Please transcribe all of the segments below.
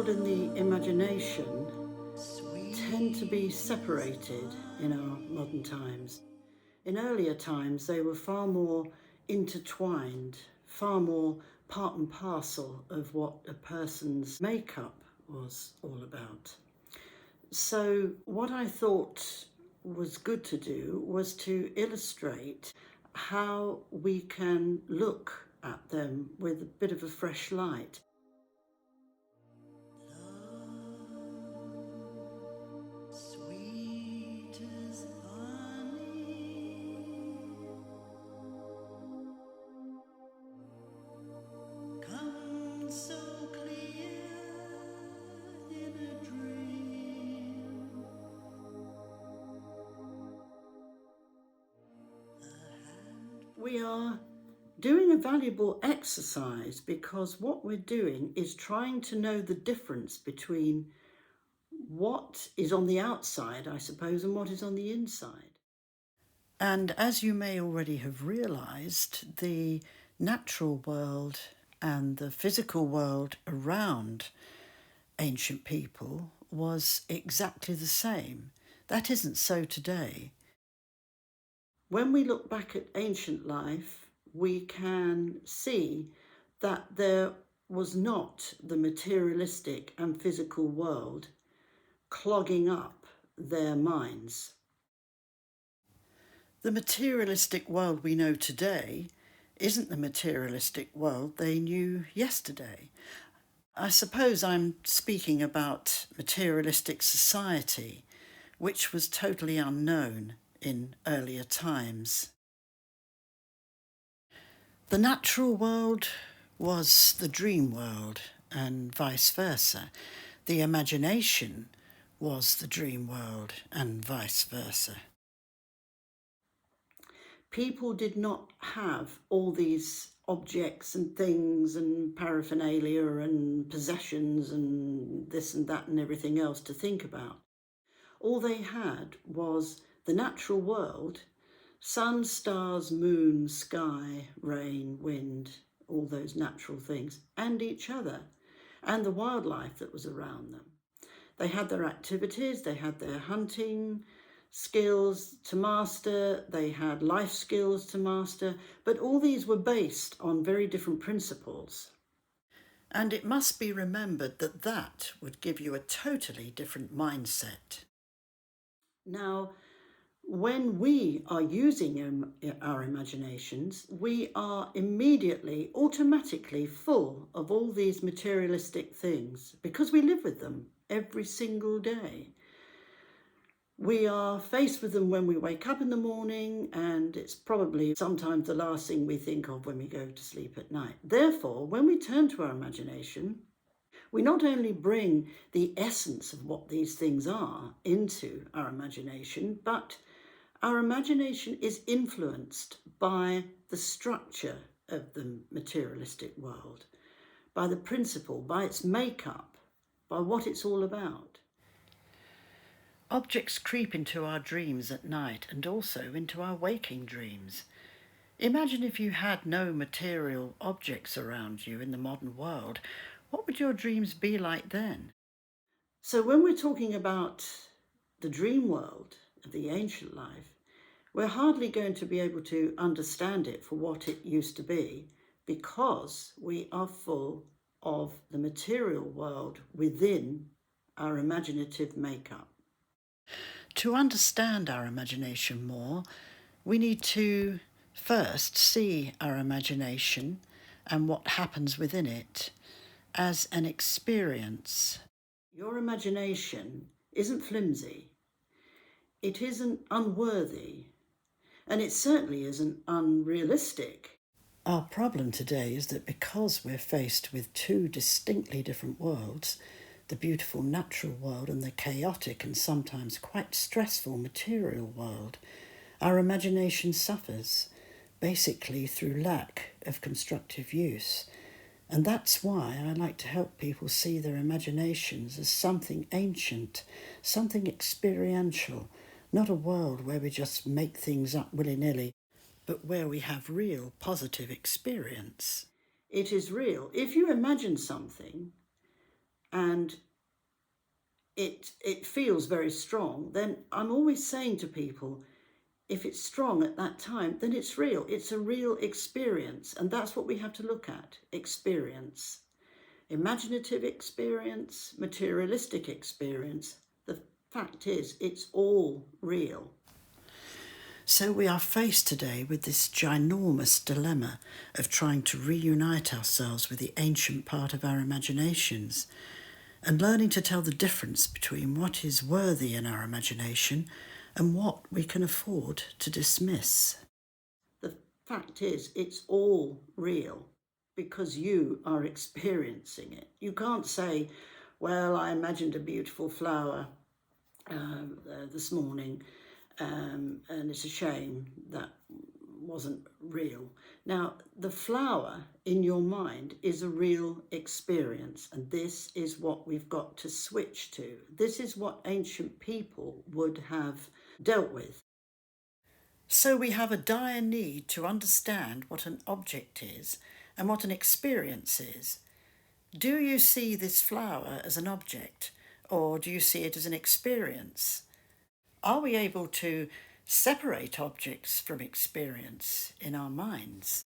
world and the imagination tend to be separated in our modern times. In earlier times, they were far more intertwined, far more part and parcel of what a person's makeup was all about. So what I thought was good to do was to illustrate how we can look at them with a bit of a fresh light. Sweet as honey, come so clear in a dream. We are doing a valuable exercise because what we're doing is trying to know the difference between what is on the outside, I suppose, and what is on the inside. And as you may already have realised, the natural world and the physical world around ancient people was exactly the same. That isn't so today. When we look back at ancient life, we can see that there was not the materialistic and physical world clogging up their minds. The materialistic world we know today isn't the materialistic world they knew yesterday. I suppose I'm speaking about materialistic society, which was totally unknown in earlier times. The natural world was the dream world and vice versa. The imagination was the dream world and vice versa. People did not have all these objects and things and paraphernalia and possessions and this and that and everything else to think about. All they had was the natural world, sun, stars, moon, sky, rain, wind, all those natural things, and each other, and the wildlife that was around them. They had their activities, they had their hunting skills to master, they had life skills to master, but all these were based on very different principles. And it must be remembered that that would give you a totally different mindset. Now, when we are using our imaginations, we are immediately, automatically full of all these materialistic things because we live with them every single day. We are faced with them when we wake up in the morning, and it's probably sometimes the last thing we think of when we go to sleep at night. Therefore, when we turn to our imagination, we not only bring the essence of what these things are into our imagination, but our imagination is influenced by the structure of the materialistic world, by the principle, by its makeup, by what it's all about. Objects creep into our dreams at night and also into our waking dreams. Imagine if you had no material objects around you in the modern world. What would your dreams be like then? So when we're talking about the dream world of the ancient life, we're hardly going to be able to understand it for what it used to be because we are full of the material world within our imaginative makeup. To understand our imagination more, we need to first see our imagination and what happens within it as an experience. Your imagination isn't flimsy, it isn't unworthy, and it certainly isn't unrealistic. Our problem today is that because we're faced with two distinctly different worlds, the beautiful natural world and the chaotic and sometimes quite stressful material world, our imagination suffers, basically through lack of constructive use. And that's why I like to help people see their imaginations as something ancient, something experiential, not a world where we just make things up willy-nilly, but where we have real positive experience. It is real. If you imagine something and it feels very strong, then I'm always saying to people, if it's strong at that time, then it's real. It's a real experience. And that's what we have to look at, experience. Imaginative experience, materialistic experience. The fact is, it's all real. So we are faced today with this ginormous dilemma of trying to reunite ourselves with the ancient part of our imaginations and learning to tell the difference between what is worthy in our imagination and what we can afford to dismiss. The fact is, it's all real because you are experiencing it. You can't say, well, I imagined a beautiful flower this morning, and it's a shame that wasn't real. Now, the flower in your mind is a real experience, and this is what we've got to switch to. This is what ancient people would have dealt with. So we have a dire need to understand what an object is and what an experience is. Do you see this flower as an object, or do you see it as an experience? Are we able to separate objects from experience in our minds?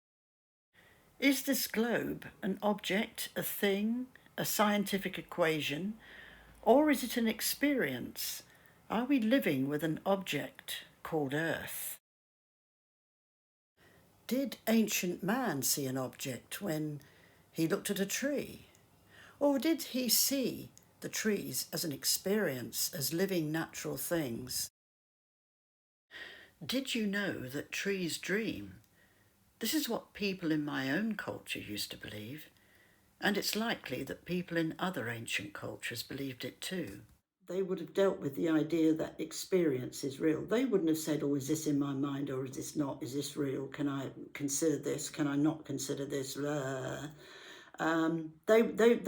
Is this globe an object, a thing, a scientific equation, or is it an experience? Are we living with an object called Earth? Did ancient man see an object when he looked at a tree? Or did he see the trees as an experience, as living natural things? Did you know that trees dream? This is what people in my own culture used to believe, and it's likely that people in other ancient cultures believed it too. They would have dealt with the idea that experience is real. They wouldn't have said, oh, is this in my mind or is this not? Is this real? Can I consider this? Can I not consider this? They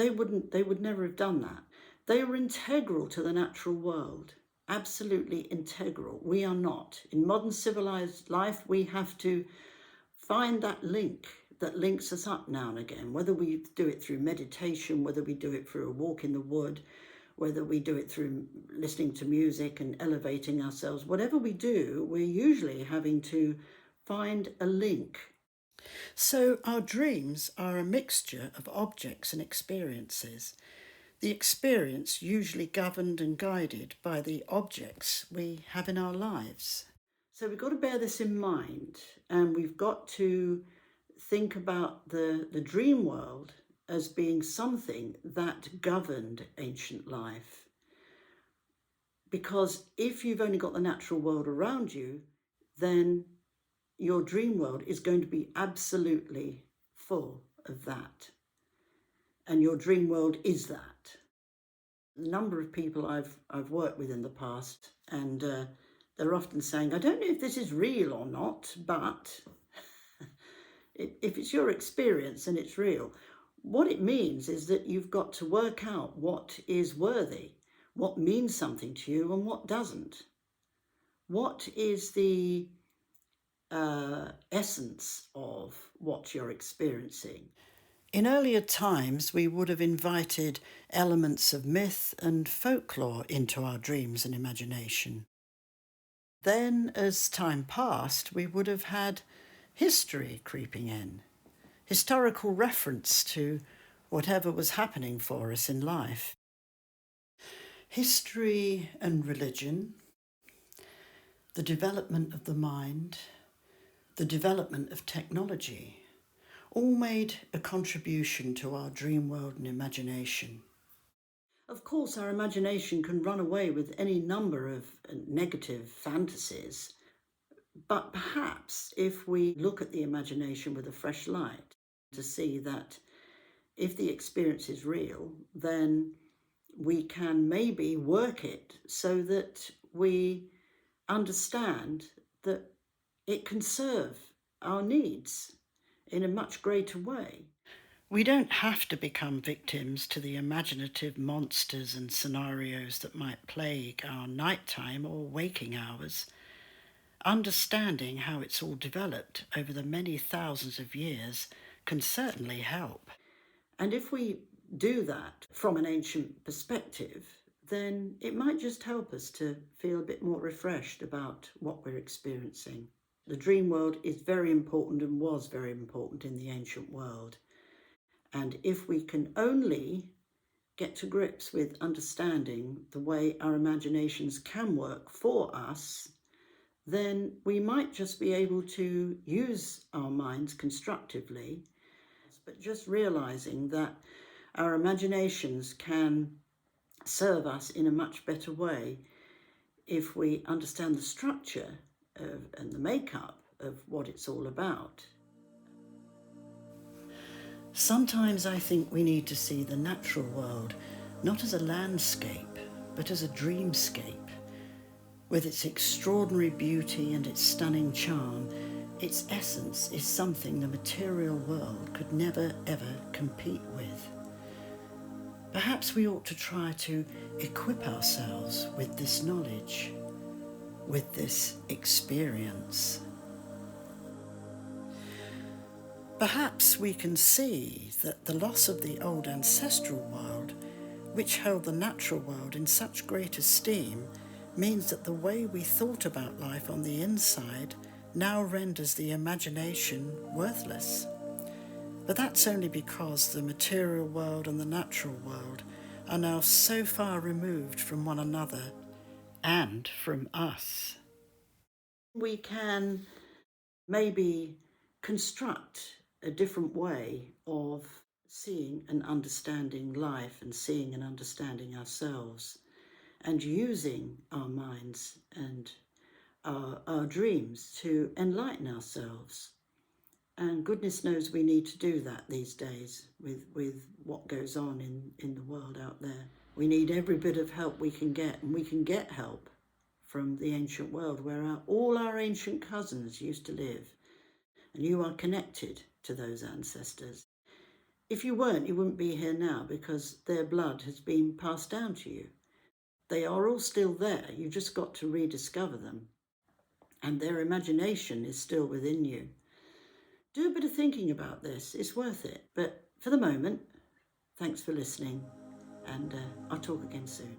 would never have done that. They were integral to the natural world, absolutely integral. We are not. In modern civilized life, we have to find that link that links us up now and again, whether we do it through meditation, whether we do it through a walk in the wood, whether we do it through listening to music and elevating ourselves. Whatever we do, we're usually having to find a link. So our dreams are a mixture of objects and experiences. The experience usually governed and guided by the objects we have in our lives. So we've got to bear this in mind, and we've got to think about the dream world as being something that governed ancient life. Because if you've only got the natural world around you, then your dream world is going to be absolutely full of that. And your dream world is that. The number of people I've worked with in the past, and they're often saying, I don't know if this is real or not, but if it's your experience and it's real, what it means is that you've got to work out what is worthy, what means something to you and what doesn't. What is the essence of what you're experiencing? In earlier times, we would have invited elements of myth and folklore into our dreams and imagination. Then, as time passed, we would have had history creeping in, historical reference to whatever was happening for us in life. History and religion, the development of the mind, the development of technology, all made a contribution to our dream world and imagination. Of course, our imagination can run away with any number of negative fantasies, but perhaps if we look at the imagination with a fresh light to see that if the experience is real, then we can maybe work it so that we understand that it can serve our needs in a much greater way. We don't have to become victims to the imaginative monsters and scenarios that might plague our nighttime or waking hours. Understanding how it's all developed over the many thousands of years can certainly help. And if we do that from an ancient perspective, then it might just help us to feel a bit more refreshed about what we're experiencing. The dream world is very important and was very important in the ancient world. And if we can only get to grips with understanding the way our imaginations can work for us, then we might just be able to use our minds constructively, but just realizing that our imaginations can serve us in a much better way if we understand the structure and the makeup of what it's all about. Sometimes I think we need to see the natural world not as a landscape, but as a dreamscape. With its extraordinary beauty and its stunning charm, its essence is something the material world could never ever compete with. Perhaps we ought to try to equip ourselves with this knowledge, with this experience. Perhaps we can see that the loss of the old ancestral world, which held the natural world in such great esteem, means that the way we thought about life on the inside now renders the imagination worthless. But that's only because the material world and the natural world are now so far removed from one another and from us. We can maybe construct a different way of seeing and understanding life and seeing and understanding ourselves, and using our minds and our dreams to enlighten ourselves. And goodness knows we need to do that these days with what goes on in the world out there. We need every bit of help we can get, and we can get help from the ancient world where all our ancient cousins used to live. And you are connected to those ancestors. If you weren't, you wouldn't be here now, because their blood has been passed down to you. They are all still there. You've just got to rediscover them. And their imagination is still within you. Do a bit of thinking about this. It's worth it. But for the moment, thanks for listening, and I'll talk again soon.